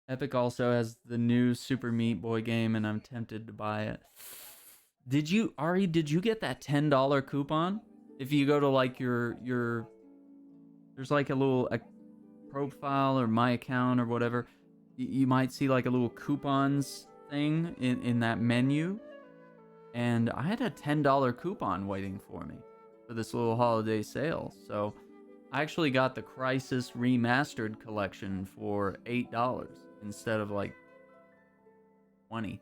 Epic also has the new Super Meat Boy game, and I'm tempted to buy it. Did you, Ari? Did you get that $10 coupon? If you go to like your, there's like a little profile or my account or whatever. You might see like a little coupons thing in that menu, and I had a $10 coupon waiting for me for this little holiday sale. So I actually got the Crisis Remastered collection for $8 instead of like 20.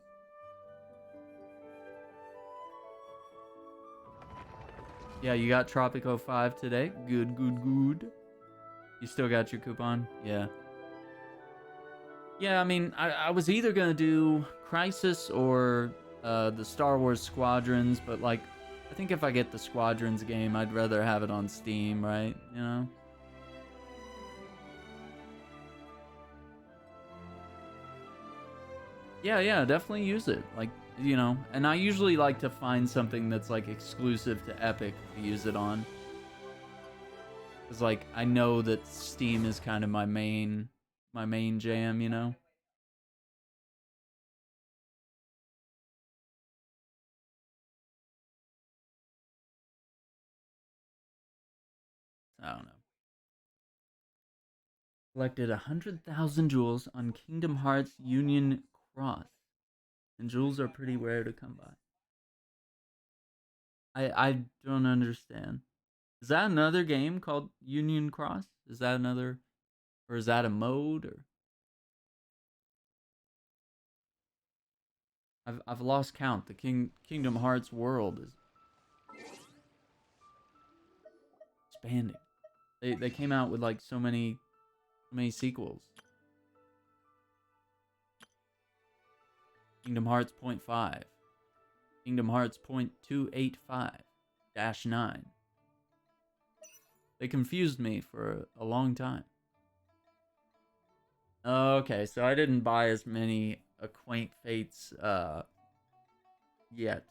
Yeah, you got Tropico 5 today. Good, good, good. You still got your coupon? Yeah. Yeah, I mean, I was either gonna do Crisis or the Star Wars Squadrons, but like, I think if I get the Squadrons game, I'd rather have it on Steam, right? You know? Yeah, yeah, definitely use it. Like, you know, and I usually like to find something that's like exclusive to Epic to use it on. Cause like I know that Steam is kind of my main jam, you know? I don't know. Collected 100,000 jewels on Kingdom Hearts Union Cross. And jewels are pretty rare to come by. I don't understand. Is that another game called Union Cross? Is that another, or is that a mode? Or I've lost count. The Kingdom Hearts world is expanding. They came out with like so many sequels. Kingdom Hearts point .5, Kingdom Hearts .285-9. They confused me for a long time. Okay, so I didn't buy as many Acquaint Fates yet.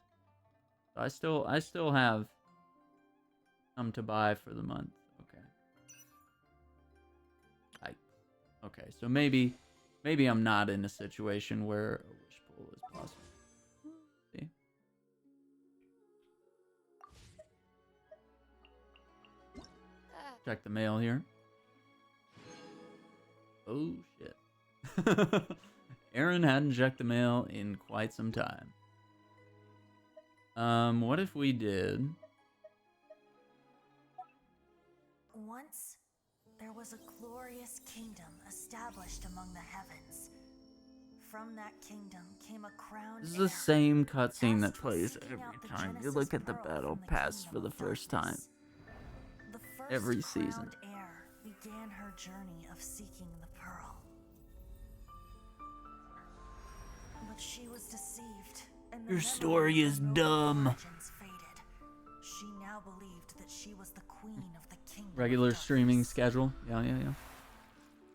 I still have some to buy for the month. Okay. Okay, so maybe I'm not in a situation where a wish pull is possible. See? Check the mail here. Oh shit. Aaron hadn't checked the mail in quite some time. What if we did? Once, there was a glorious kingdom established among the heavens. From that kingdom came a crowned This is heir, the same cutscene that tasked with plays seeking every out the time you Genesis look at the pearl battle from the pass for kingdom the of first time. darkness. The first Every crowned season. heir began her journey of seeking the pearl. But she was deceived, and the Your memory story of is her noble dumb. origins faded. She now believed that she was the queen of the kingdom Regular of streaming darkness. schedule. Yeah, yeah, yeah.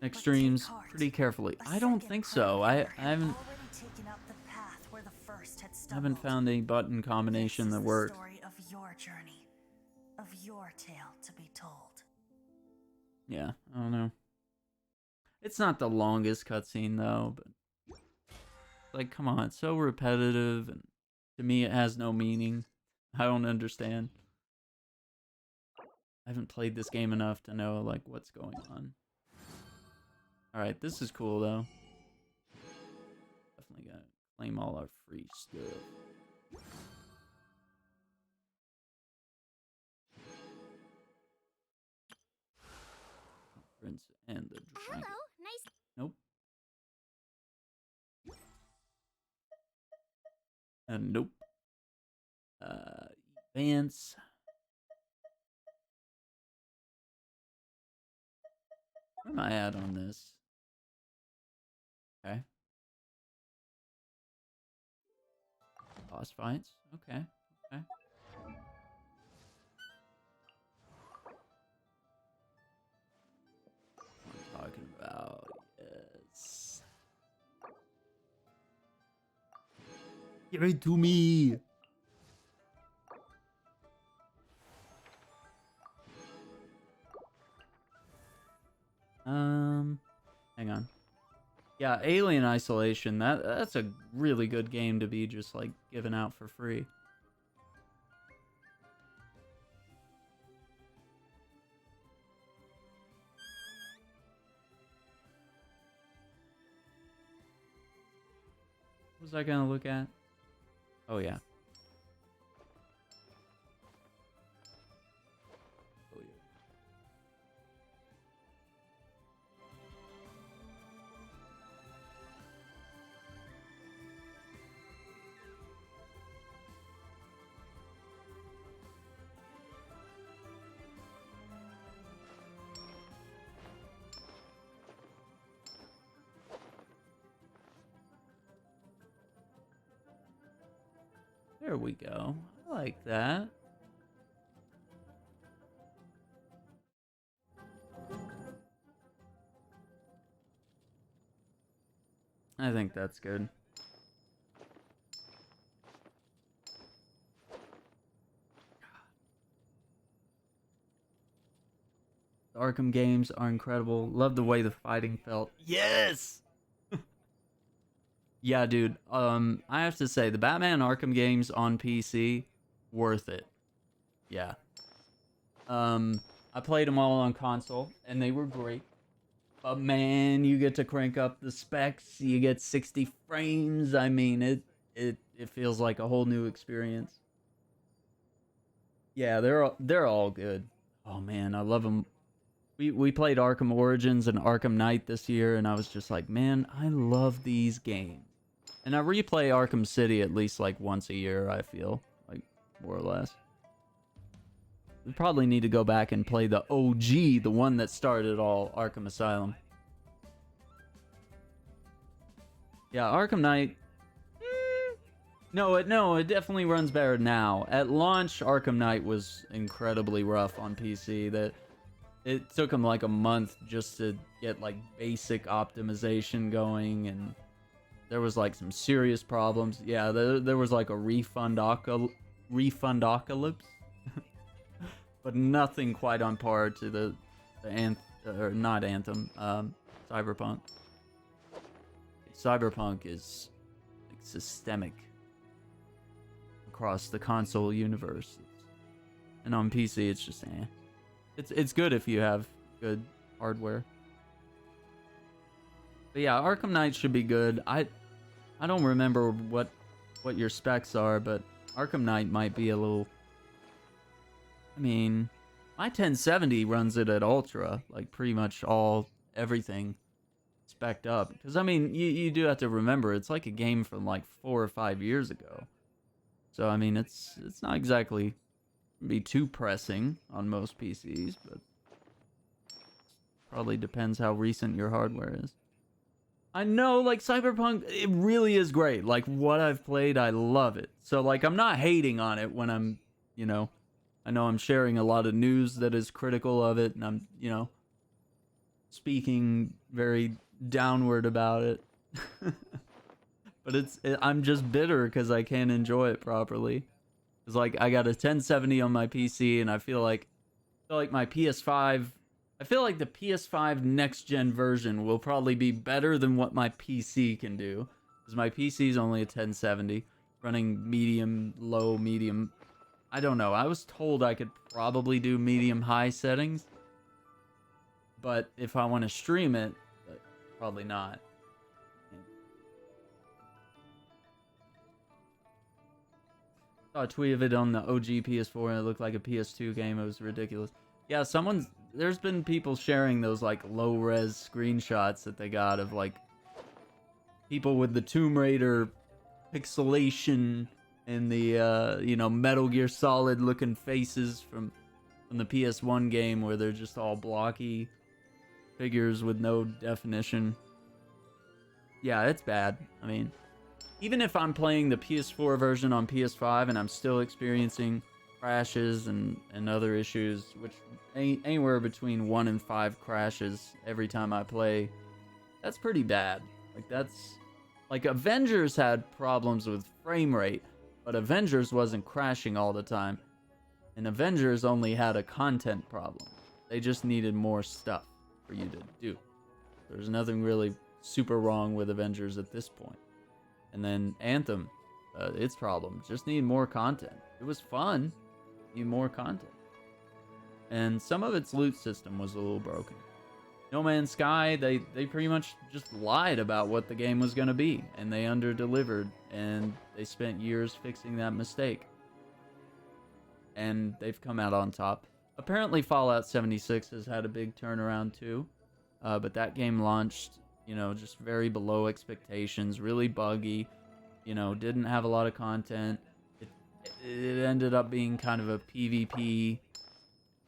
Next But take streams heart. pretty carefully. A I don't second think so. crowned I heir had haven't already taken up the path where the first had haven't stumbled. found a button This combination is that the works. story of your journey, of your tale to be told. Yeah, I don't know. It's not the longest cutscene though, but like, come on, it's so repetitive, and to me, it has no meaning. I don't understand. I haven't played this game enough to know like what's going on. All right, this is cool though. Definitely gotta claim all our free stuff. Prince and the dragon. Hello, nice. Nope. And nope. Advance. Where am I at on this? Okay. Boss fights. Okay. Okay. What I'm talking about. Yes. Give it to me. Hang on. Yeah, Alien Isolation. That's a really good game to be just like given out for free. What was I gonna look at? Oh yeah. Oh yeah. There we go. I like that. I think that's good. The Arkham games are incredible. Love the way the fighting felt. Yes! Yeah, dude. I have to say the Batman Arkham games on PC, worth it. Yeah. I played them all on console, and they were great. But man, you get to crank up the specs. You get 60 frames. I mean, it feels like a whole new experience. Yeah, they're all good. Oh man, I love them. We played Arkham Origins and Arkham Knight this year, and I was just like, man, I love these games. And I replay Arkham City at least like once a year. I feel like more or less. We probably need to go back and play the OG, the one that started all, Arkham Asylum. Yeah, Arkham Knight. No, it definitely runs better now. At launch, Arkham Knight was incredibly rough on PC. That it took them like a month just to get like basic optimization going, and there was like some serious problems. Yeah, there was like a refundocalypse. But nothing quite on par to the or not Anthem, Cyberpunk. Cyberpunk is like systemic across the console universe, and on PC it's just It's good if you have good hardware. But yeah, Arkham Knight should be good. I don't remember what your specs are, but Arkham Knight might be a little. I mean, my 1070 runs it at ultra, like pretty much everything spec'd up. Because I mean, you do have to remember it's like a game from like 4 or 5 years ago. So I mean, it's not exactly be too pressing on most PCs, but probably depends how recent your hardware is. I know, like Cyberpunk, it really is great. Like what I've played, I love it. So like I'm not hating on it when I'm, I know I'm sharing a lot of news that is critical of it, and I'm, speaking very downward about it. But I'm just bitter because I can't enjoy it properly. It's like I got a 1070 on my PC, and I feel like my PS5. I feel like the PS5 next gen version will probably be better than what my PC can do, because my PC is only a 1070, running medium, low, medium. I don't know. I was told I could probably do medium high settings, but if I want to stream it, probably not. Saw a tweet of it on the OG PS4 and it looked like a PS2 game. It was ridiculous. Yeah, there's been people sharing those like low res screenshots that they got of like people with the Tomb Raider pixelation and the Metal Gear Solid looking faces from the PS1 game, where they're just all blocky figures with no definition. Yeah, it's bad. I mean, even if I'm playing the PS4 version on PS5 and I'm still experiencing crashes and other issues, which anywhere between 1 and 5 crashes every time I play, that's pretty bad. Like Avengers had problems with frame rate, but Avengers wasn't crashing all the time. And Avengers only had a content problem. They just needed more stuff for you to do. There's nothing really super wrong with Avengers at this point. And then Anthem, its problem, just need more content. It was fun, need more content. And some of its loot system was a little broken. No Man's Sky, they pretty much just lied about what the game was going to be, and they under-delivered, and they spent years fixing that mistake. And they've come out on top. Apparently Fallout 76 has had a big turnaround too, but that game launched, you know, just very below expectations, really buggy, you know, didn't have a lot of content. It ended up being kind of a PvP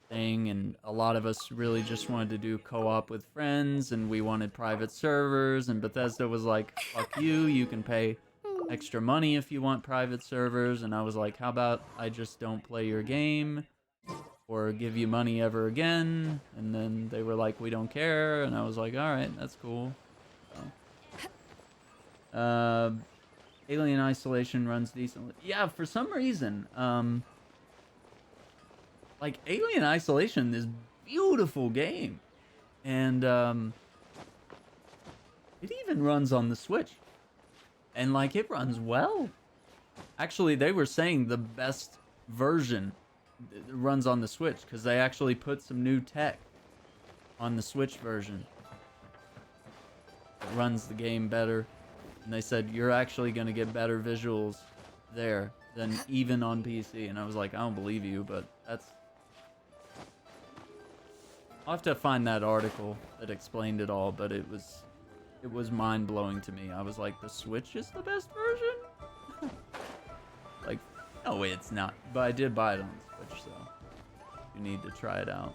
thing, and a lot of us really just wanted to do co-op with friends, and we wanted private servers, and Bethesda was like, fuck you, you can pay extra money if you want private servers. And I was like, how about I just don't play your game or give you money ever again? And then they were like, we don't care, and I was like, all right, that's cool. So, Alien Isolation runs decently. Yeah, for some reason, like, Alien Isolation is beautiful game, and it even runs on the Switch, and like, it runs well. Actually, they were saying the best version runs on the Switch because they actually put some new tech on the Switch version. It runs the game better, and they said you're actually going to get better visuals there than even on PC. And I was like, I don't believe you, but that's... I'll have to find that article that explained it all, but it was mind-blowing to me. I was like, the Switch is the best version? Like, no, it's not. But I did buy it on the Switch, so you need to try it out.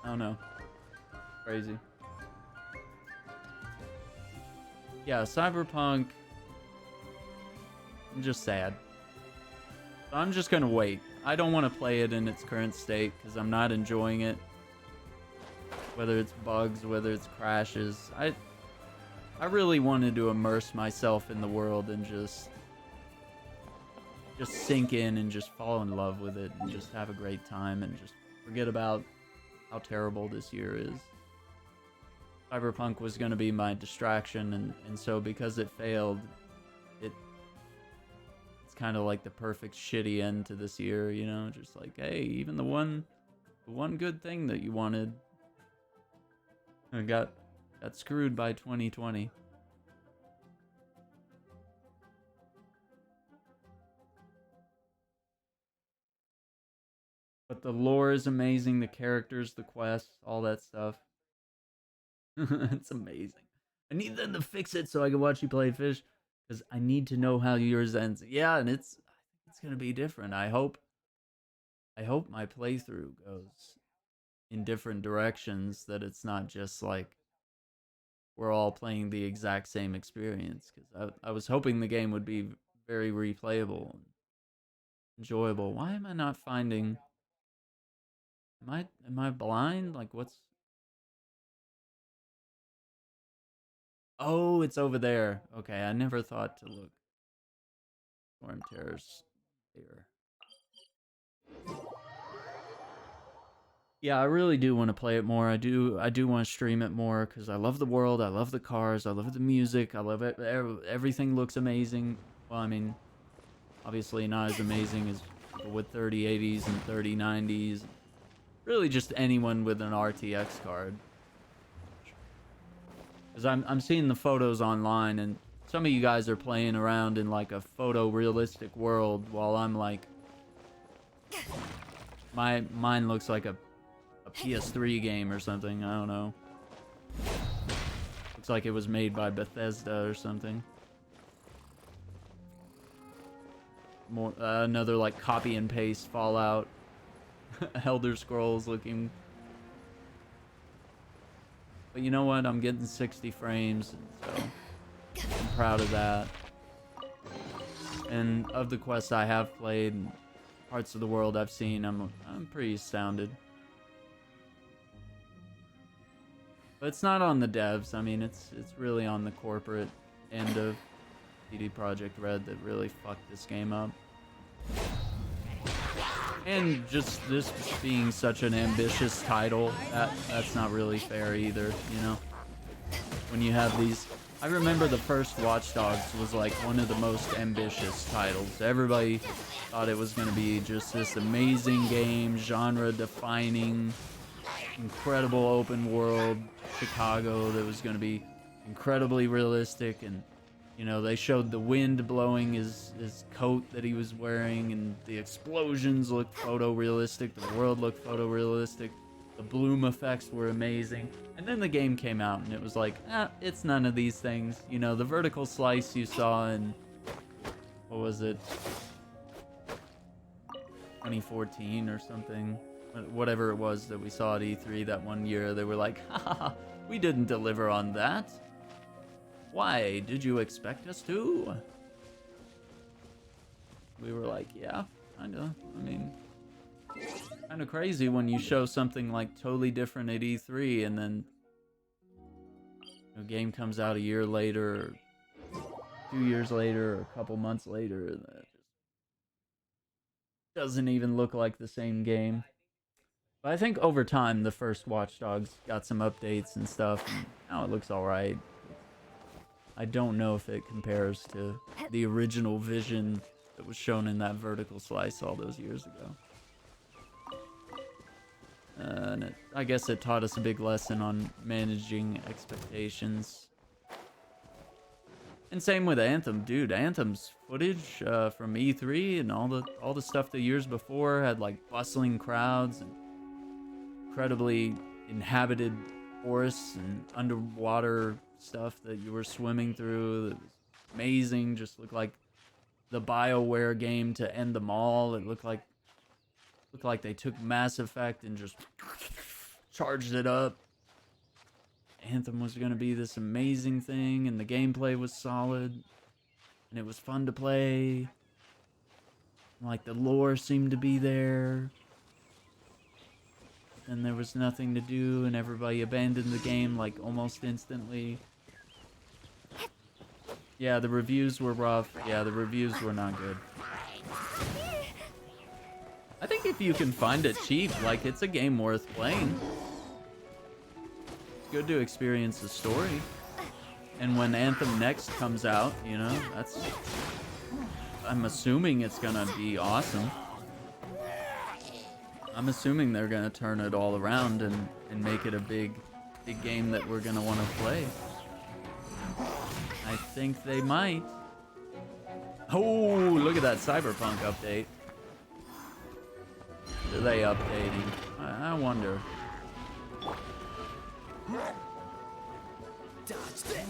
I don't know. Crazy. Yeah, Cyberpunk. I'm just sad. So I'm just gonna wait. I don't want to play it in its current state because I'm not enjoying it. Whether it's bugs, whether it's crashes. I really wanted to immerse myself in the world and just sink in and just fall in love with it and just have a great time and just forget about how terrible this year is. Cyberpunk was going to be my distraction, and so because it failed, it's kind of like the perfect shitty end to this year, you know, just like, hey, even the one good thing that you wanted got screwed by 2020. But the lore is amazing, the characters, the quests, all that stuff. It's amazing. I need them to fix it so I can watch you play Fish, because I need to know how yours ends. Yeah, and it's gonna be different. I hope my playthrough goes in different directions, that it's not just like we're all playing the exact same experience, because I was hoping the game would be very replayable and enjoyable. Why am I not finding... Am I blind? Like, what's... Oh, it's over there. Okay, I never thought to look. Storm Terrors here. Yeah, I really do want to play it more. I do want to stream it more because I love the world, I love the cars, I love the music, I love it. Everything looks amazing. Well, I mean, obviously not as amazing as people with 3080s and 3090s. Really, just anyone with an RTX card. Because I'm seeing the photos online, and some of you guys are playing around in like a photorealistic world, while I'm like, mine looks like a PS3 game or something. I don't know. Looks like it was made by Bethesda or something. More another like copy and paste Fallout, Elder Scrolls looking. But you know what? I'm getting 60 frames, so I'm proud of that. And of the quests I have played, and parts of the world I've seen, I'm pretty astounded. But it's not on the devs. I mean, it's really on the corporate end of CD Projekt Red that really fucked this game up. And just this being such an ambitious title, that's not really fair either, you know? When you have these... I remember the first Watch Dogs was like one of the most ambitious titles. Everybody thought it was going to be just this amazing game, genre-defining, incredible open world Chicago that was going to be incredibly realistic. And, you know, they showed the wind blowing his coat that he was wearing, and the explosions looked photorealistic, the world looked photorealistic, the bloom effects were amazing. And then the game came out and it was like, it's none of these things. You know, the vertical slice you saw in, what was it, 2014 or something, whatever it was that we saw at E3 that one year, they were like, haha, we didn't deliver on that. Why did you expect us to? We were like, yeah, kinda. I mean, kind of crazy when you show something like totally different at E3 and then a game comes out a year later, or 2 years later, or a couple months later, and that just doesn't even look like the same game. But I think over time, the first Watch Dogs got some updates and stuff, and now it looks alright. I don't know if it compares to the original vision that was shown in that vertical slice all those years ago. And I guess it taught us a big lesson on managing expectations. And same with Anthem, dude. Anthem's footage from E3 and all the stuff the years before had like bustling crowds and incredibly inhabited forests and underwater stuff that you were swimming through. That was amazing. Just looked like the BioWare game to end them all. It looked like they took Mass Effect and just charged it up. Anthem was going to be this amazing thing, and the gameplay was solid, and it was fun to play. Like, the lore seemed to be there. And there was nothing to do, and everybody abandoned the game, like, almost instantly. Yeah, the reviews were rough. Yeah, the reviews were not good. I think if you can find it cheap, like, it's a game worth playing. It's good to experience the story. And when Anthem Next comes out, you know, I'm assuming it's gonna be awesome. I'm assuming they're gonna turn it all around and make it a big game that we're gonna want to play. I think they might. Oh, look at that Cyberpunk update. Are they updating? I wonder. Dodge this.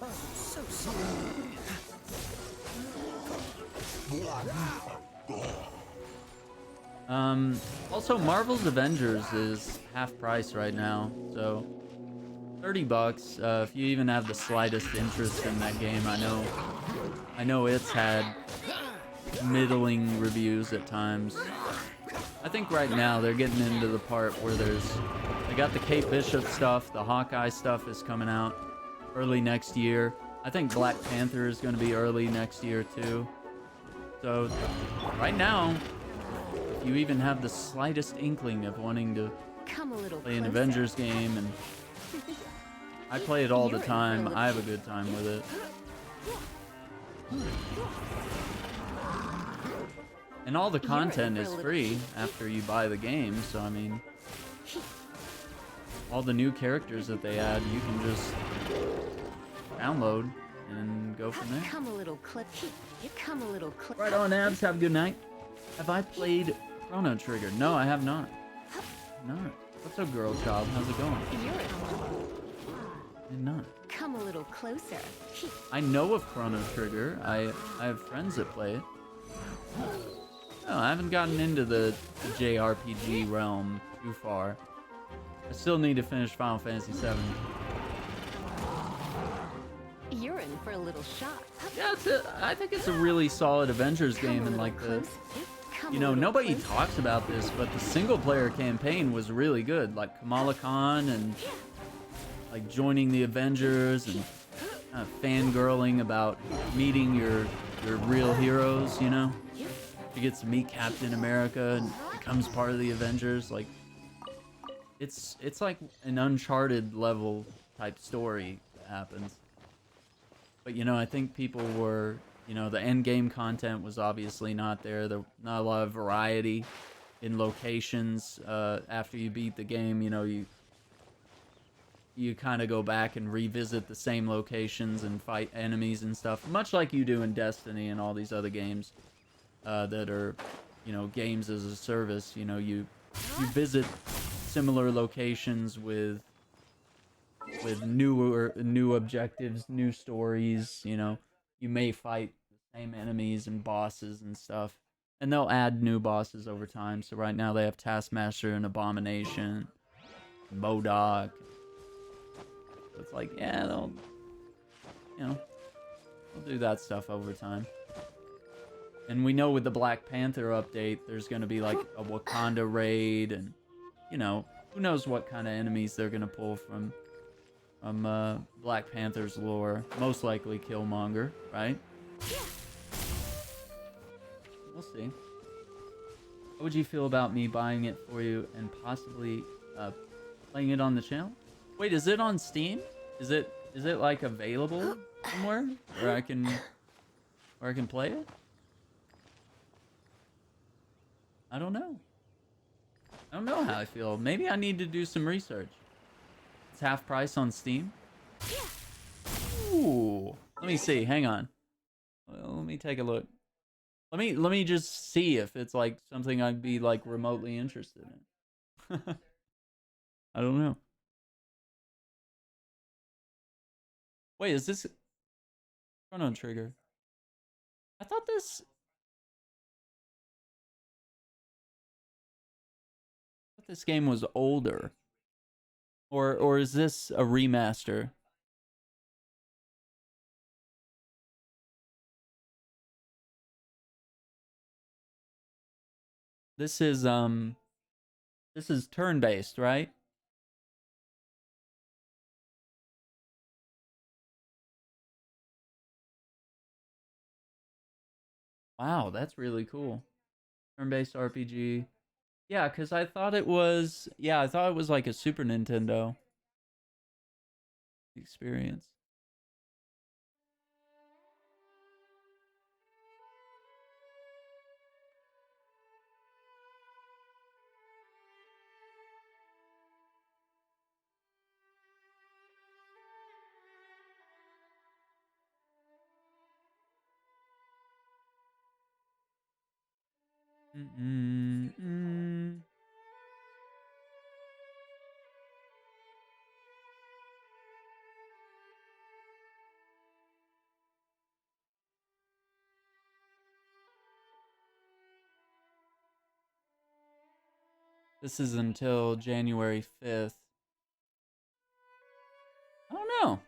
Oh, so sorry. Also, Marvel's Avengers is half price right now, so $30. If you even have the slightest interest in that game, I know it's had middling reviews at times. I think right now they're getting into the part where they got the Kate Bishop stuff, the Hawkeye stuff is coming out early next year. I think Black Panther is going to be early next year too. So right now, if you even have the slightest inkling of wanting to play an Avengers game, and I play it all the time, I have a good time with it. And all the content is free after you buy the game, so I mean, all the new characters that they add, you can just download and go from there. Right on, Abs. Have a good night. Have I played Chrono Trigger? No, I have not. Not. What's up, girl child? How's it going? I did not. Come a little closer. I know of Chrono Trigger. I have friends that play it. No, I haven't gotten into the JRPG realm too far. I still need to finish Final Fantasy VII. You're in for a little shock. Yeah, I think it's a really solid Avengers game, and like you know, nobody talks about this, but the single player campaign was really good. Like Kamala Khan and like joining the Avengers and fangirling about meeting your your real heroes, you know? You get to meet Captain America and becomes part of the Avengers. Like, it's like an Uncharted level type story that happens. But you know, I think people were, you know, the end game content was obviously not there. There not a lot of variety in locations. After you beat the game, you know, you kind of go back and revisit the same locations and fight enemies and stuff, much like you do in Destiny and all these other games that are, you know, games as a service. You know, you visit similar locations with new objectives, new stories. You know, you may fight the same enemies and bosses and stuff, and they'll add new bosses over time. So right now they have Taskmaster and Abomination, MODOK. So it's like, yeah, they'll, you know, they'll do that stuff over time. And we know with the Black Panther update, there's going to be like a Wakanda raid, and, you know, who knows what kind of enemies they're going to pull from Black Panther's lore. Most likely Killmonger, right? We'll see. How would you feel about me buying it for you and possibly playing it on the channel? Wait, is it on Steam? Is it like available somewhere where I can play it? I don't know. I don't know how I feel. Maybe I need to do some research. It's half price on Steam. Ooh. Let me see. Hang on. Well, let me take a look. Let me just see if it's like something I'd be like remotely interested in. I don't know. Wait, is this Chrono Trigger? I thought this game was older. Or is this a remaster? This is turn-based, right? Wow, that's really cool. Turn-based RPG. Yeah, cuz I thought it was like a Super Nintendo experience. Mm-mm-mm. This is until January 5th. I don't know.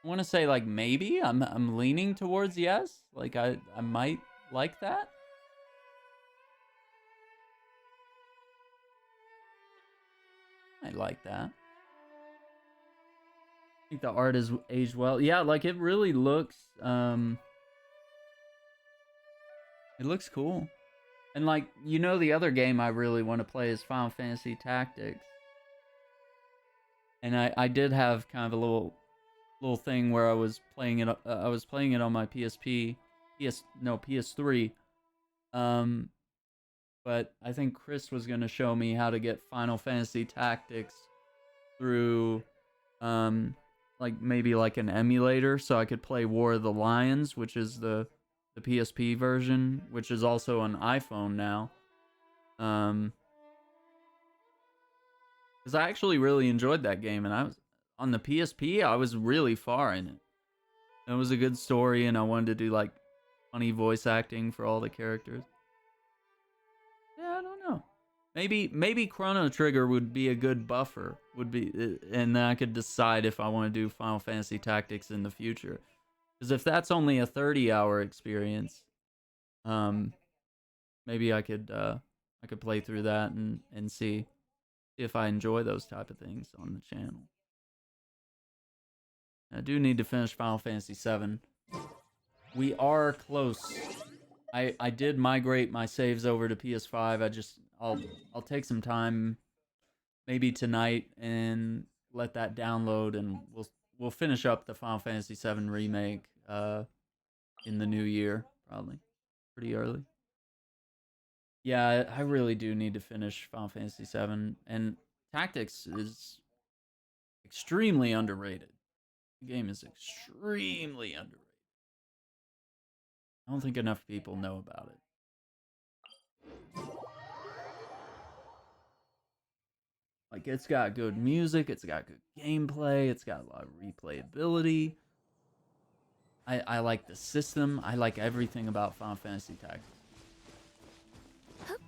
I want to say like maybe. I'm leaning towards yes. Like I might like that. I like that. I think the art is aged well. Yeah, like it really looks it looks cool. And like, you know, the other game I really want to play is Final Fantasy Tactics. And I did have kind of a little thing where I was playing it on my PS3. But I think Chris was going to show me how to get Final Fantasy Tactics through like maybe like an emulator so I could play War of the Lions, which is the PSP version, which is also on iPhone now. Because I actually really enjoyed that game, and I was on the PSP. I was really far in it. It was a good story, and I wanted to do like funny voice acting for all the characters. Yeah, I don't know. Maybe Chrono Trigger would be a good buffer. And then I could decide if I want to do Final Fantasy Tactics in the future. Because if that's only a 30-hour experience, maybe I could play through that and see if I enjoy those type of things on the channel. I do need to finish Final Fantasy VII. We are close. I did migrate my saves over to PS5. I'll take some time, maybe tonight, and let that download, and we'll finish up the Final Fantasy VII remake in the new year, probably pretty early. Yeah, I really do need to finish Final Fantasy VII, and Tactics is extremely underrated. The game is extremely underrated. I don't think enough people know about it. Like, it's got good music, it's got good gameplay, it's got a lot of replayability. I like the system, I like everything about Final Fantasy Tactics.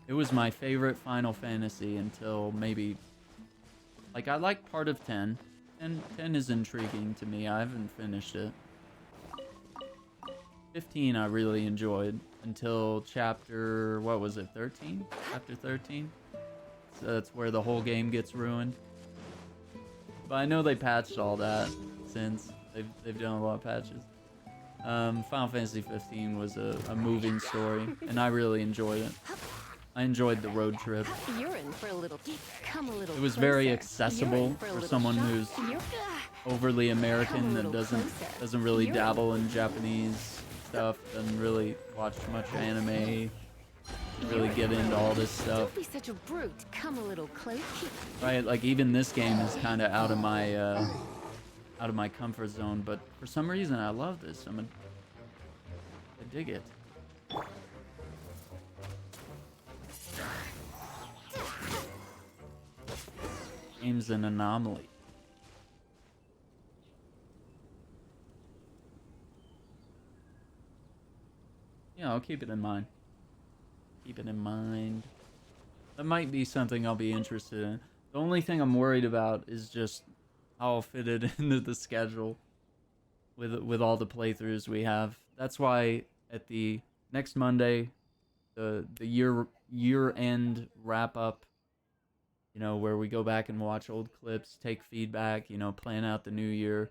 It was my favorite Final Fantasy until maybe... Like, I like part of 10. And 10 is intriguing to me, I haven't finished it. 15 I really enjoyed until chapter, what was it, 13? Chapter 13? So that's where the whole game gets ruined. But I know they patched all that since. They've done a lot of patches. Final Fantasy 15 was a moving story, and I really enjoyed it. I enjoyed the road trip. You're in for a little. Come a little. It was very closer. accessible for someone who's overly American that doesn't really dabble in Japanese stuff, doesn't really watch much anime, really get into all this stuff. Don't be such a brute. Come a little closer. Right, like even this game is kind of out of my comfort zone, but for some reason I love this. I dig it. Game's an anomaly. Yeah, I'll keep it in mind. Keep it in mind. That might be something I'll be interested in. The only thing I'm worried about is just how I'll fit it into the schedule with all the playthroughs we have. That's why at the next Monday, the year-end wrap-up, you know, where we go back and watch old clips, take feedback, you know, plan out the new year,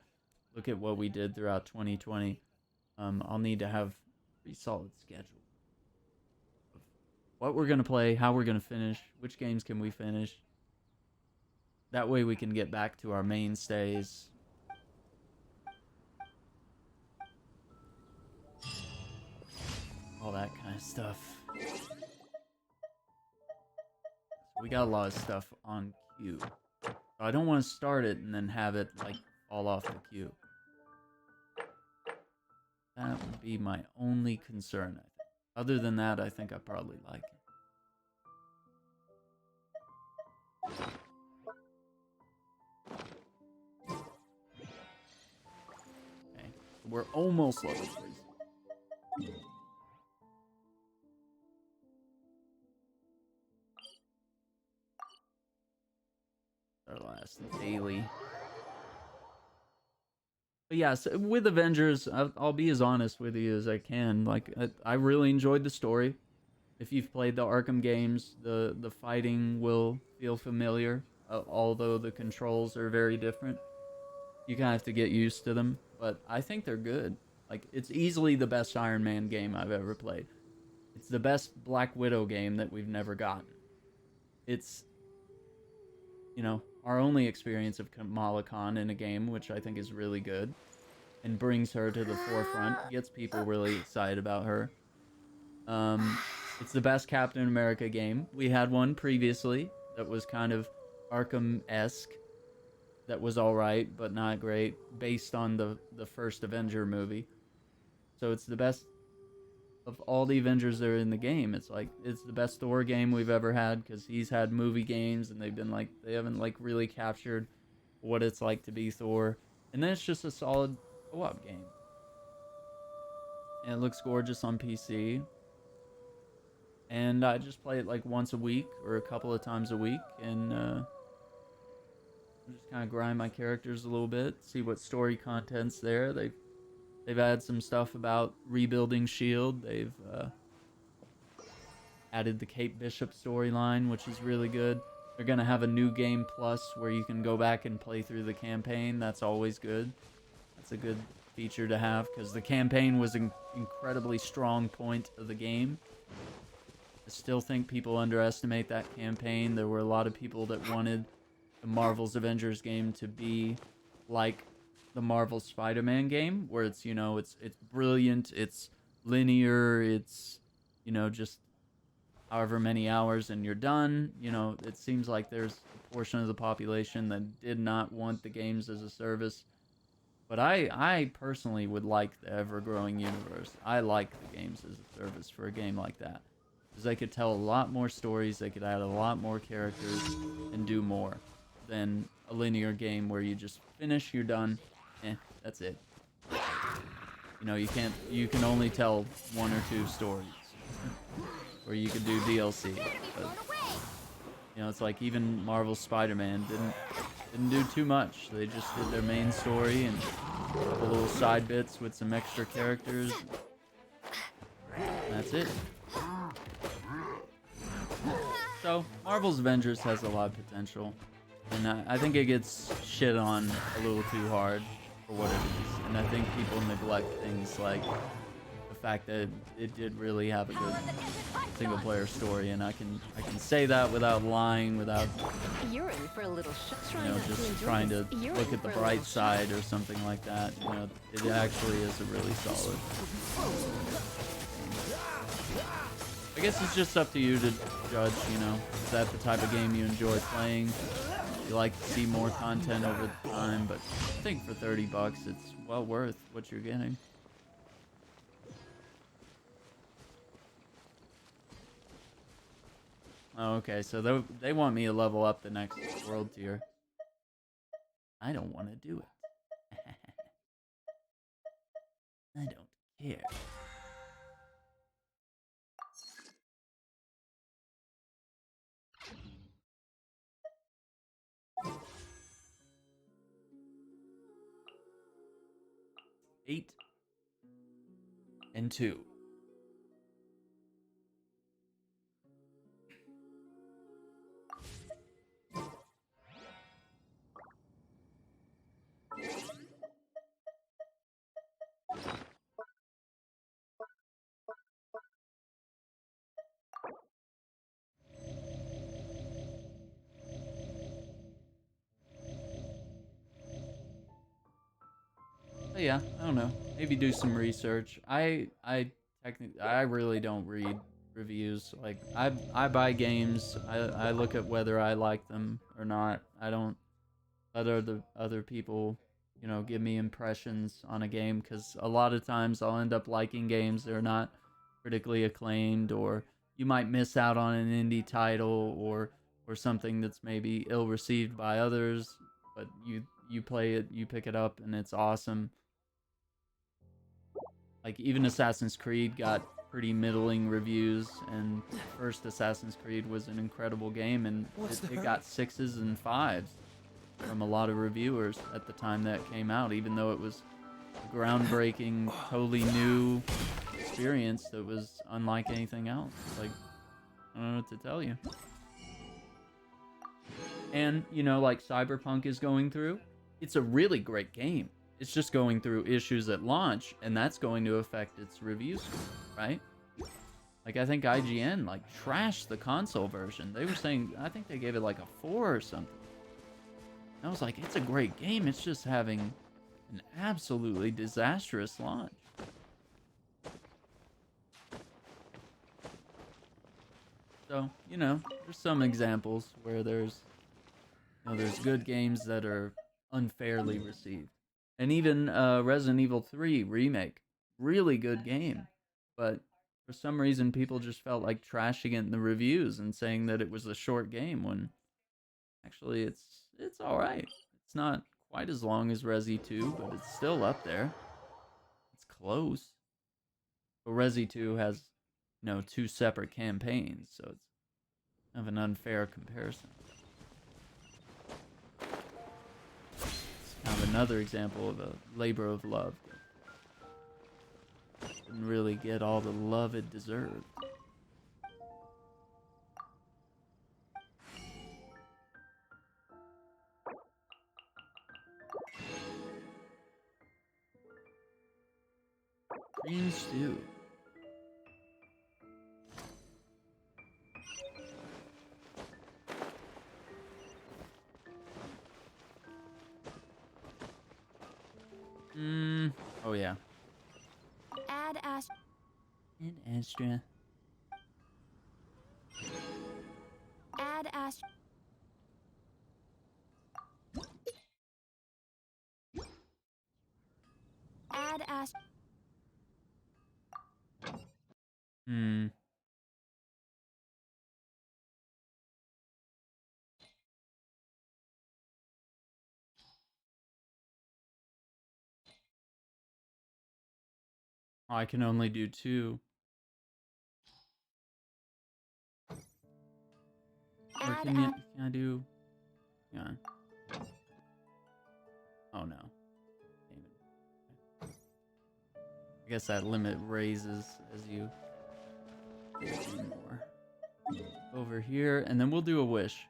look at what we did throughout 2020. I'll need to have a pretty solid schedule of what we're going to play, how we're going to finish, which games can we finish. That way we can get back to our mainstays. All that kind of stuff. We got a lot of stuff on queue. I don't want to start it and then have it, like, fall off the queue. That would be my only concern, I think. Other than that, I think I probably like it. Okay, we're almost level 3. Our last daily. But yeah, so with Avengers, I'll be as honest with you as I can. Like, I really enjoyed the story. If you've played the Arkham games, the fighting will feel familiar, although the controls are very different. You kind of have to get used to them, but I think they're good. Like, it's easily the best Iron Man game I've ever played. It's the best Black Widow game that we've never gotten. It's, you know, our only experience of Kamala Khan in a game, which I think is really good, and brings her to the forefront, gets people really excited about her. It's the best Captain America game. We had one previously that was kind of Arkham-esque, that was alright, but not great, based on the first Avenger movie. So it's the best of all the Avengers that are in the game. It's like, it's the best Thor game we've ever had, because he's had movie games and they haven't like really captured what it's like to be Thor. And then it's just a solid co-op game, and it looks gorgeous on PC, and I just play it like once a week or a couple of times a week, and just kind of grind my characters a little bit, see what story content's there. They've added some stuff about rebuilding S.H.I.E.L.D. They've added the Kate Bishop storyline, which is really good. They're going to have a new game plus where you can go back and play through the campaign. That's always good. That's a good feature to have because the campaign was an incredibly strong point of the game. I still think people underestimate that campaign. There were a lot of people that wanted the Marvel's Avengers game to be like the Marvel Spider-Man game, where it's, you know, it's brilliant, it's linear, it's, you know, just however many hours and you're done. You know, it seems like there's a portion of the population that did not want the games as a service. But I personally would like the ever-growing universe. I like the games as a service for a game like that. Because they could tell a lot more stories, they could add a lot more characters, and do more than a linear game where you just finish, you're done, that's it. You know, you can only tell one or two stories. Or you could do DLC. But, you know, it's like even Marvel's Spider-Man didn't do too much. They just did their main story and a couple little side bits with some extra characters. That's it. So, Marvel's Avengers has a lot of potential. And I think it gets shit on a little too hard for what it is. And I think people neglect things like the fact that it did really have a good single player story, and I can say that without lying, without, You're in for a little you know, just trying to look at the bright side or something like that. You know, it actually is a really solid. I guess it's just up to you to judge, you know, is that the type of game you enjoy playing? You like to see more content over time, but I think for $30 it's well worth what you're getting. Oh, okay, so they want me to level up the next world tier. I don't want to do it. I don't care. Eight and 2. But yeah, I don't know. Maybe do some research. I really don't read reviews. Like I buy games. I look at whether I like them or not. I don't let other people, you know, give me impressions on a game, because a lot of times I'll end up liking games that are not critically acclaimed, or you might miss out on an indie title or something that's maybe ill received by others, but you play it, you pick it up, and it's awesome. Like, even Assassin's Creed got pretty middling reviews, and first Assassin's Creed was an incredible game, and it got 6s and 5s from a lot of reviewers at the time that came out, even though it was a groundbreaking, totally new experience that was unlike anything else. Like, I don't know what to tell you. And, you know, like Cyberpunk is going through, it's a really great game. It's just going through issues at launch, and that's going to affect its review score, right? Like, I think IGN, like, trashed the console version. They were saying, I think they gave it like a 4 or something. And I was like, it's a great game. It's just having an absolutely disastrous launch. So, you know, there's some examples where there's good games that are unfairly received. And even Resident Evil 3 Remake, really good game. But for some reason, people just felt like trashing it in the reviews and saying that it was a short game, when actually it's alright. It's not quite as long as Resi 2, but it's still up there. It's close. But Resi 2 has, you know, 2 separate campaigns, so it's kind of an unfair comparison. Kind of another example of a labor of love. Didn't really get all the love it deserved. Cream stew. Oh yeah. Add Astra. And Astra. Add Astra. Add Astra. Hmm. Oh, I can only do 2. Or Add can I do? Yeah. Oh no. Damn it. I guess that limit raises as you do more. Over here, and then we'll do a wish.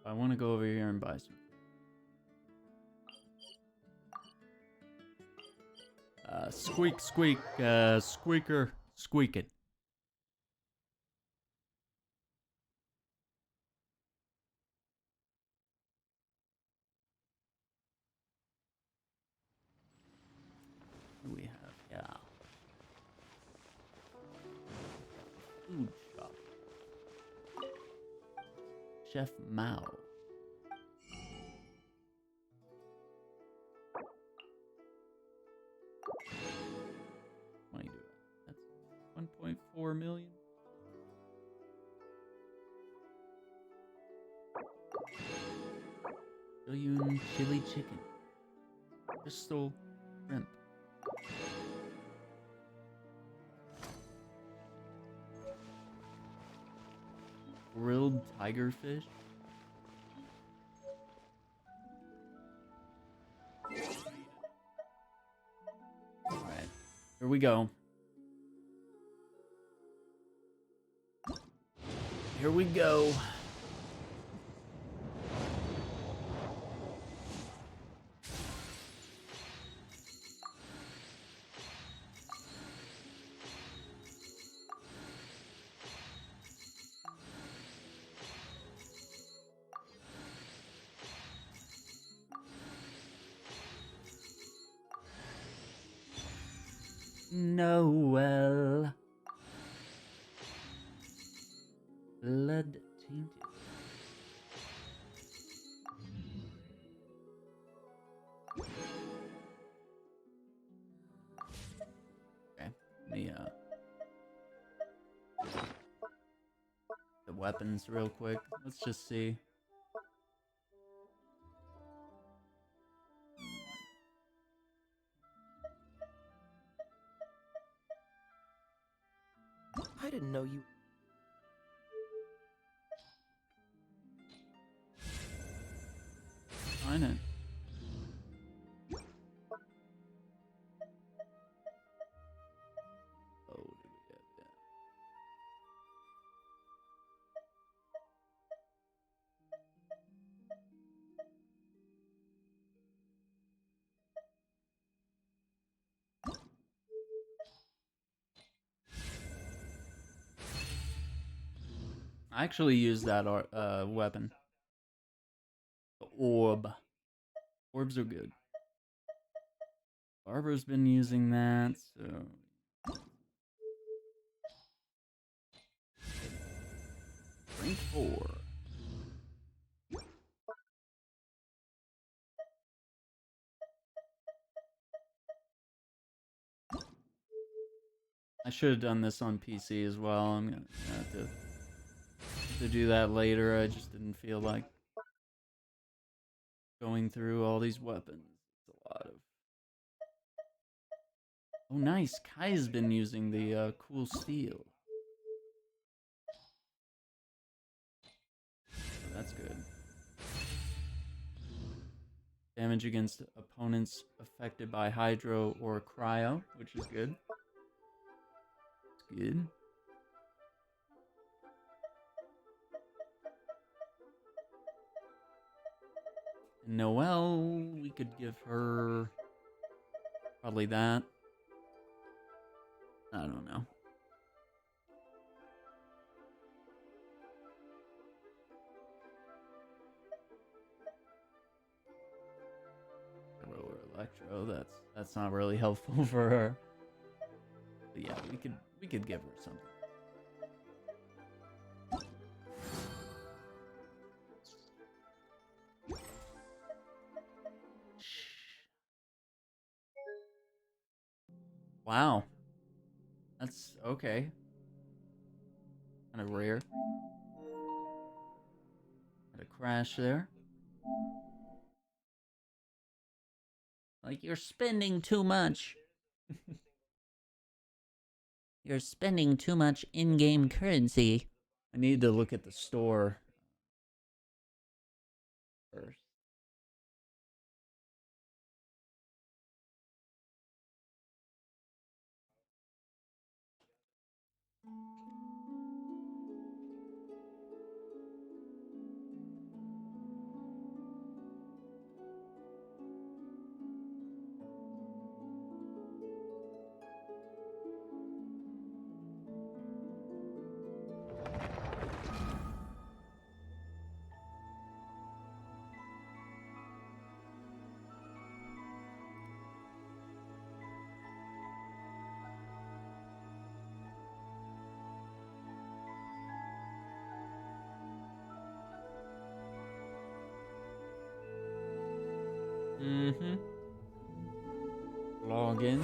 I want to go over here and buy some. Squeak, squeak, squeaker, squeak it. What do we have? Yeah. Food shop. Chef Mao. What do you do? That's 1.4 million. Billion chili chicken. Crystal shrimp. Grilled tiger fish. Alright. Here we go. Here we go. Noel. Blood tainted. Okay. The weapons real quick. Let's just see. I didn't know you. Find it. Oh, what do we have? Yeah. I actually use that weapon. The orb. Orbs are good. Barbara's been using that, so. Rank 4. I should have done this on PC as well. I'm gonna have to do that later. I just didn't feel like going through all these weapons. It's a lot of. Oh, nice. Kai's been using the cool steel. So that's good. Damage against opponents affected by hydro or cryo, which is good. It's good. Noelle, we could give her Probably that. I don't know. Lower electro. That's not really helpful for her. But yeah, we could give her something. Wow. That's okay. Kind of rare. Had a crash there. Like, you're spending too much. You're spending too much in-game currency. I need to look at the store first. Mm-hmm. Log in.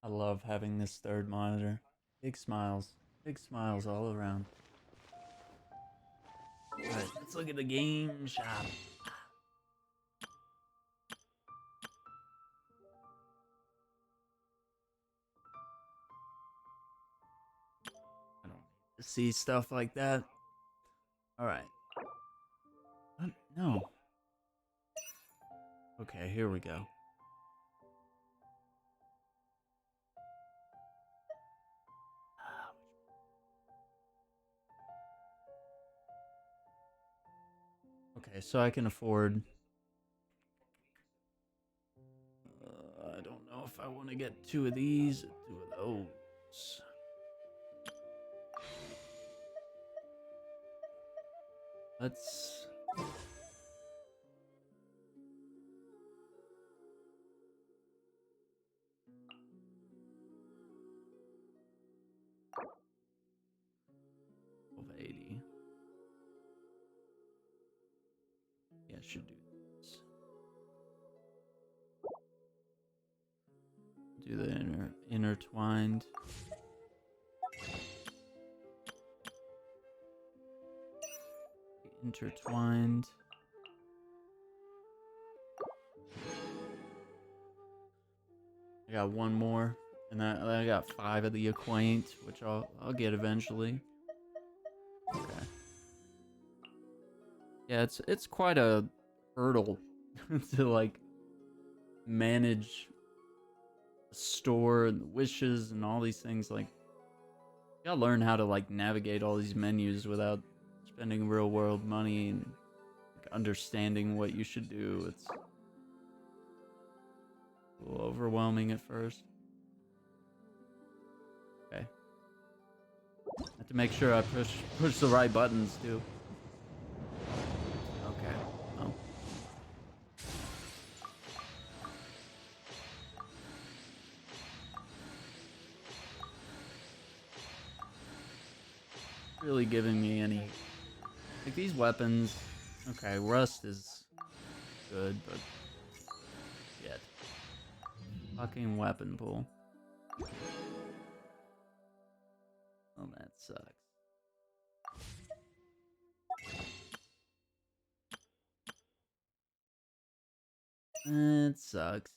I love having this third monitor. Big smiles. Big smiles all around. Alright, let's look at the game shop. I don't need to see stuff like that. Alright. What? No. Okay, here we go. Okay, so I can afford... I don't know if I want to get 2 of these or 2 of those. Let's... $12.80. Yeah, should do this. Do the intertwined. Intertwined. I got 1 more, and I got 5 of the acquaint, which I'll get eventually. Okay. Yeah, it's quite a hurdle to like manage the store and the wishes and all these things. Like, you gotta learn how to like navigate all these menus without spending real world money and like, understanding what you should do. It's a little overwhelming at first. Okay. I have to make sure I push the right buttons too. Okay. Oh. Really giving me any like these weapons. Okay, rust is good, but shit. Fucking weapon pool. Oh, that sucks. It sucks.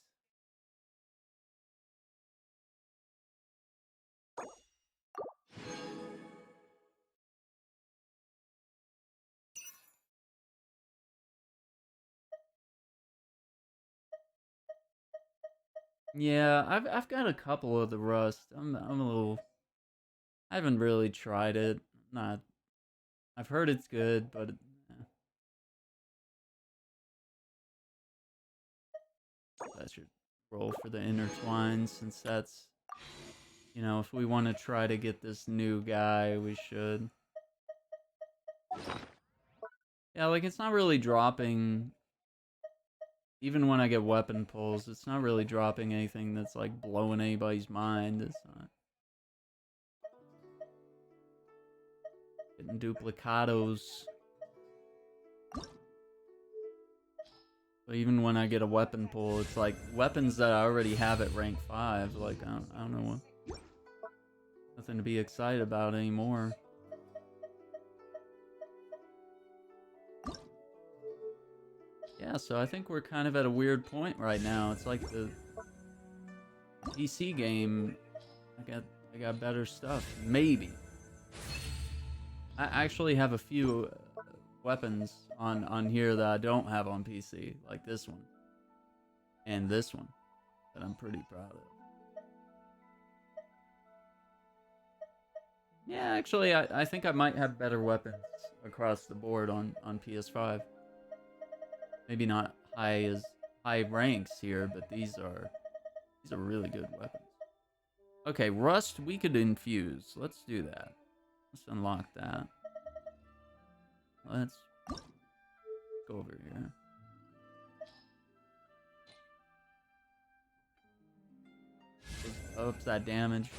Yeah, I've got a couple of the Rust. I'm a little. I haven't really tried it. Not. I've heard it's good, but I should roll for the intertwine since that's, you know, if we want to try to get this new guy, we should. Yeah, like it's not really dropping. Even when I get weapon pulls, it's not really dropping anything that's like blowing anybody's mind. It's not getting duplicados. But even when I get a weapon pull, it's like weapons that I already have at rank 5. Like, I don't know what. Nothing to be excited about anymore. Yeah, so I think we're kind of at a weird point right now. It's like the PC game, I got better stuff. Maybe. I actually have a few weapons on here that I don't have on PC, like this one and this one that I'm pretty proud of. Yeah, actually, I think I might have better weapons across the board on PS5. Maybe not high ranks here, but these are really good weapons. Okay, Rust we could infuse. Let's do that. Let's unlock that. Let's go over here. Ups that damage.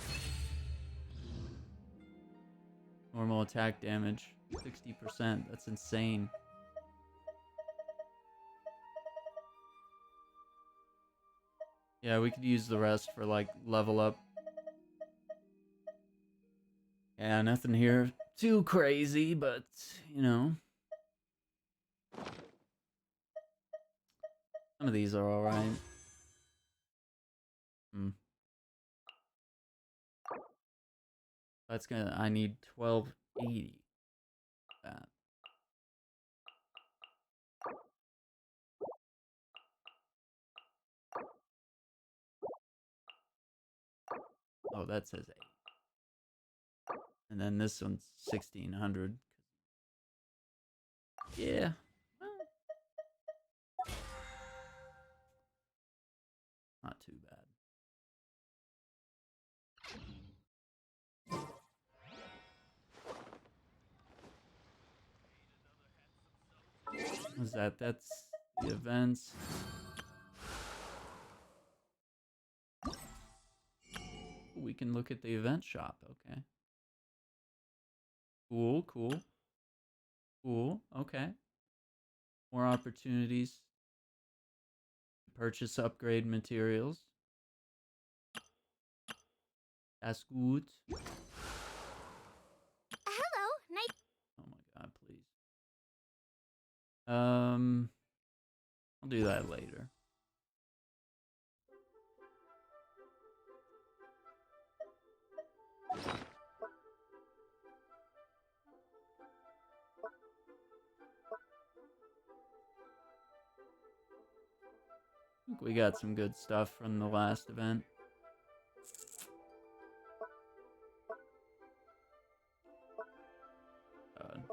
Normal attack damage. 60%. That's insane. Yeah, we could use the rest for like level up. Yeah, nothing here too crazy, but you know. Some of these are alright. That's gonna, I need 1280. That. Oh, that says 8. And then this one's 1600. Yeah. Well, not too bad. What's that? That's the events. We can look at the event shop. Okay. Cool, cool. Cool. Okay. More opportunities to purchase upgrade materials. That's good. Hello, night. Oh my god, please. I'll do that later. I think we got some good stuff from the last event. God.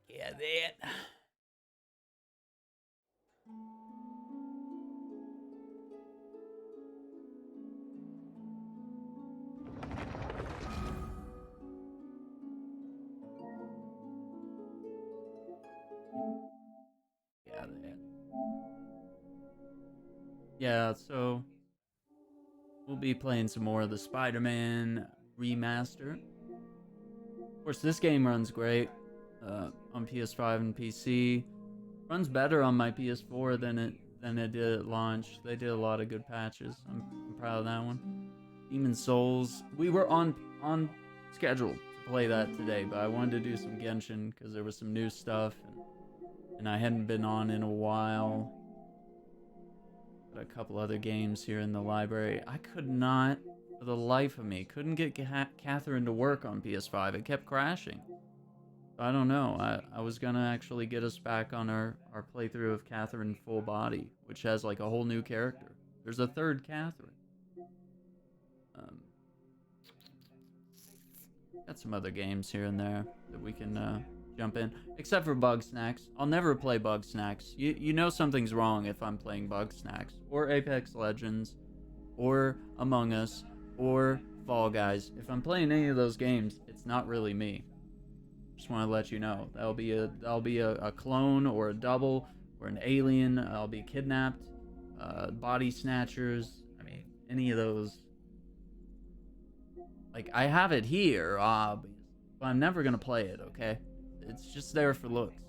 Yeah, that. Yeah, that. Yeah, so we'll be playing some more of the Spider-Man remaster. Of course, this game runs great on PS5 and PC. Runs better on my PS4 than it did at launch. They did a lot of good patches. I'm proud of that one. Demon Souls. We were on schedule to play that today, but I wanted to do some Genshin because there was some new stuff, and I hadn't been on in a while. Got a couple other games here in the library. I could not, for the life of me, couldn't get Catherine to work on PS5. It kept crashing. I don't know. I was gonna actually get us back on our playthrough of Catherine Full Body, which has like a whole new character. There's a third Catherine. Um, got some other games here and there that we can jump in, except for Bug Snacks. I'll never play Bug Snacks. You know something's wrong if I'm playing Bug Snacks or Apex Legends or Among Us or Fall Guys. If I'm playing any of those games, it's not really me. Just want to let you know that'll be a clone or a double or an alien. I'll be kidnapped. Body snatchers. I mean, any of those. Like, I have it here, but I'm never gonna play it. Okay, it's just there for looks.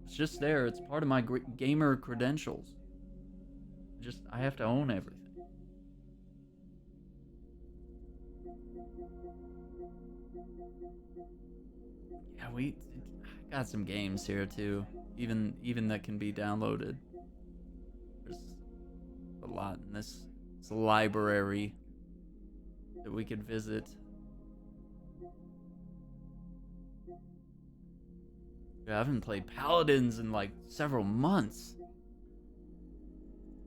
It's just there. It's part of my gamer credentials. I have to own everything. Yeah, I got some games here too. Even that can be downloaded. There's a lot in this library that we could visit. I haven't played Paladins in like several months.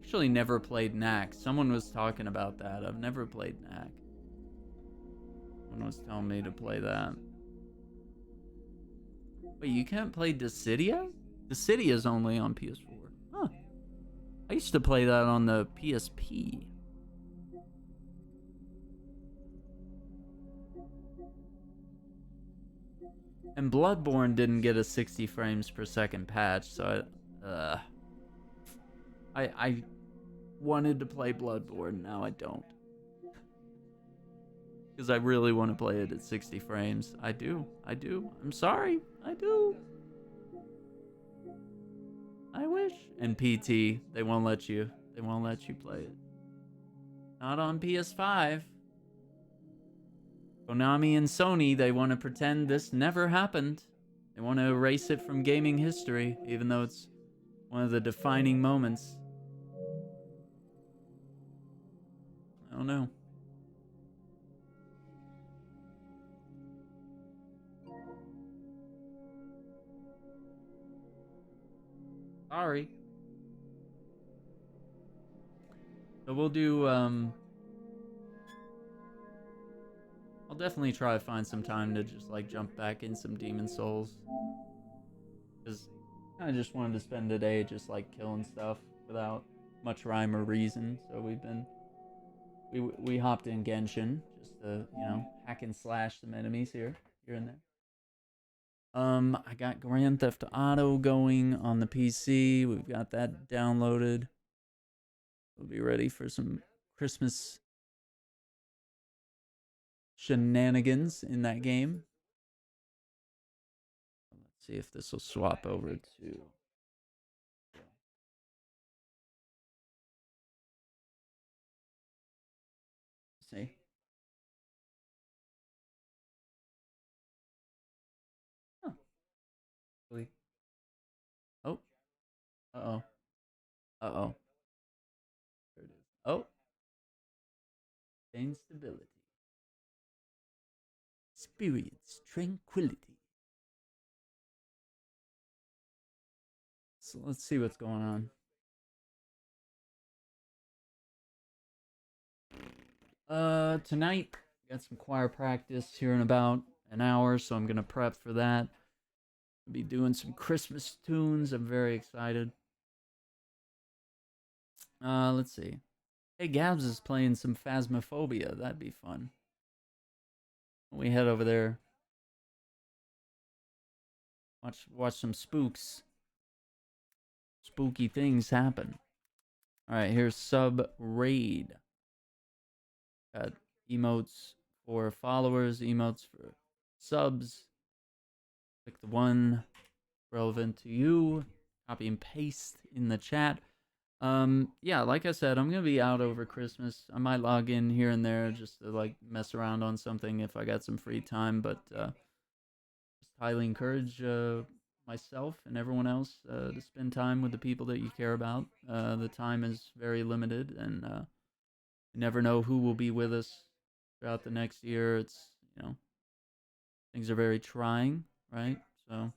Actually never played Knack. Someone was talking about that. I've never played Knack. Someone was telling me to play that. Wait, you can't play Dissidia? Dissidia's only on PS4. Huh. I used to play that on the PSP. And Bloodborne didn't get a 60 frames per second patch, so I wanted to play Bloodborne, now I don't. Because I really want to play it at 60 frames. I do. I'm sorry. I do. I wish. And PT, they won't let you play it. Not on PS5. Konami and Sony, they want to pretend this never happened. They want to erase it from gaming history, even though it's one of the defining moments. I don't know. Sorry. So we'll do, I'll definitely try to find some time to just, like, jump back in some Demon Souls. Because I just wanted to spend the day just, like, killing stuff without much rhyme or reason. So we hopped in Genshin just to, you know, hack and slash some enemies here and there. I got Grand Theft Auto going on the PC. We've got that downloaded. We'll be ready for some Christmas shenanigans in that game. Let's see if this will swap over to... See? Huh. Oh. Uh-oh. Uh-oh. There it is. Oh. Gain stability. Experience tranquility. So let's see what's going on. Tonight, got some choir practice here in about an hour, so I'm gonna prep for that. I'll be doing some Christmas tunes. I'm very excited. Let's see. Hey, Gabs is playing some Phasmophobia. That'd be fun. We head over there. Watch some spooks. Spooky things happen. Alright, here's Sub Raid. Got emotes for followers, emotes for subs. Click the one relevant to you. Copy and paste in the chat. Yeah, like I said, I'm gonna be out over Christmas. I might log in here and there just to like mess around on something if I got some free time, but just highly encourage myself and everyone else to spend time with the people that you care about. The time is very limited, and you never know who will be with us throughout the next year. It's, you know, things are very trying, right? So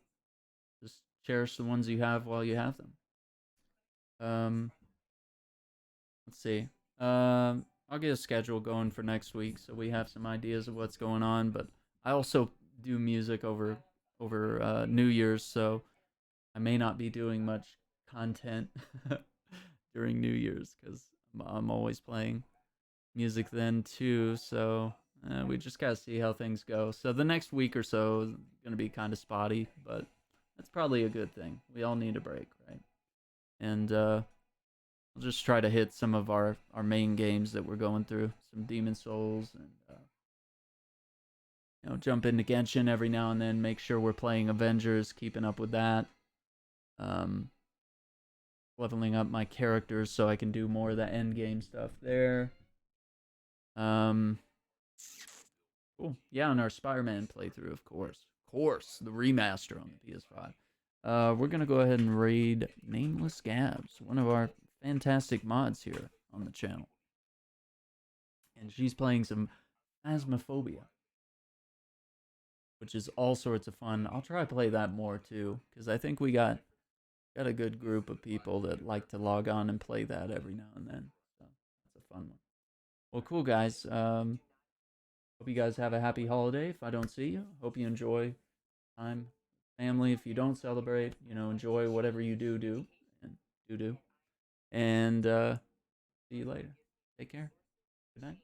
just cherish the ones you have while you have them. Let's see. I'll get a schedule going for next week so we have some ideas of what's going on. But I also do music over New Year's, so I may not be doing much content during New Year's because I'm always playing music then too. So we just gotta see how things go. So the next week or so is gonna be kind of spotty, but that's probably a good thing. We all need a break, right? And I'll just try to hit some of our main games that we're going through, some Demon Souls, and jump into Genshin every now and then. Make sure we're playing Avengers, keeping up with that. Leveling up my characters so I can do more of the end game stuff there. Cool. Yeah, and our Spider-Man playthrough, of course. The remaster on the PS5. We're gonna go ahead and raid Nameless Gabs, one of our fantastic mods here on the channel. And she's playing some Phasmophobia, which is all sorts of fun. I'll try to play that more too, because I think we got a good group of people that like to log on and play that every now and then. So that's a fun one. Well, cool, guys. Hope you guys have a happy holiday if I don't see you. Hope you enjoy time, family. If you don't celebrate, enjoy whatever you do. And see you later. Take care. Good night.